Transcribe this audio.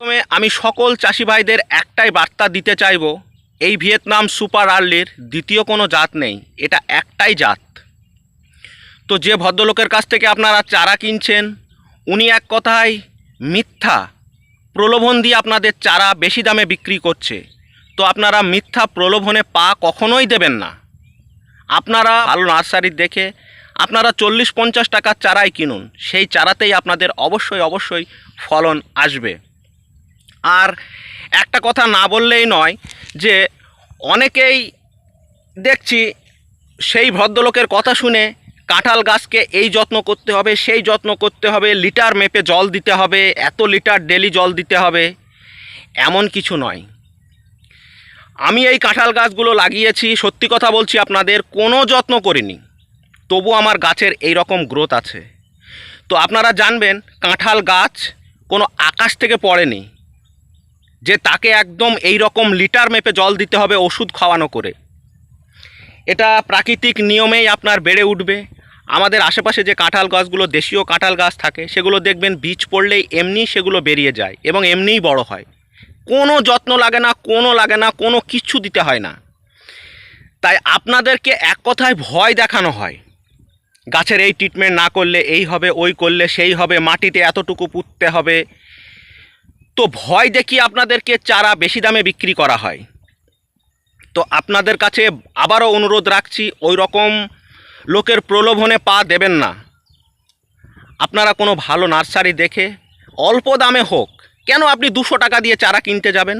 প্রথমে আমি সকল চাষি ভাইদের একটাই বার্তা দিতে চাইব, এই ভিয়েতনাম সুপার আর্লির দ্বিতীয় কোনো জাত নেই, এটা একটাই জাত। তো যে ভদ্রলোকের কাছ থেকে আপনারা চারা কিনছেন উনি এক কথায় মিথ্যা প্রলোভন দিয়ে আপনাদের চারা বেশি দামে বিক্রি করছে। তো আপনারা মিথ্যা প্রলোভনে পা কখনোই দেবেন না। আপনারা ভালো নার্সারি দেখে আপনারা 40-50 টাকার চারাই কিনুন, সেই চারাতেই আপনাদের অবশ্যই ফলন আসবে। আর একটা কথা না বললেই নয় যে অনেকেই দেখছি সেই ভদ্রলোকের কথা শুনে কাঁঠাল গাছকে এই যত্ন করতে হবে, সেই যত্ন করতে হবে, লিটার মেপে জল দিতে হবে, এত লিটার ডেলি জল দিতে হবে, এমন কিছু নয়। আমি এই কাঁঠাল গাছগুলো লাগিয়েছি, সত্যি কথা বলছি আপনাদের, কোনো যত্ন করিনি, তবু আমার গাছের এই রকম গ্রোথ আছে। তো আপনারা জানবেন কাঁঠাল গাছ কোনো আকাশ থেকে পড়েনি যে তাকে একদম এই রকম লিটার মেপে জল দিতে হবে ওষুধ খাওয়ানো করে। এটা প্রাকৃতিক নিয়মেই আপনার বেড়ে উঠবে। আমাদের আশেপাশে যে কাঁঠাল গাছগুলো দেশীয় কাঁঠাল গাছ থাকে সেগুলো দেখবেন বীজ পড়লেই এমনি সেগুলো বেরিয়ে যায় এবং এমনিই বড় হয়, কোনো যত্ন লাগে না, কোনো কিচ্ছু দিতে হয় না। তাই আপনাদেরকে এক কথায় ভয় দেখানো হয়, গাছের এই ট্রিটমেন্ট না করলে এই হবে, ওই করলে সেই হবে, মাটিতে এতটুকু পুঁততে হবে। তো ভয় দেখিয়ে আপনাদেরকে চারা বেশি দামে বিক্রি করা হয়। তো আপনাদের কাছে আবারও অনুরোধ রাখছি, ওই রকম লোকের প্রলোভনে পা দেবেন না। আপনারা কোনো ভালো নার্সারি দেখে অল্প দামে হোক, কেন আপনি 200 টাকা দিয়ে চারা কিনতে যাবেন?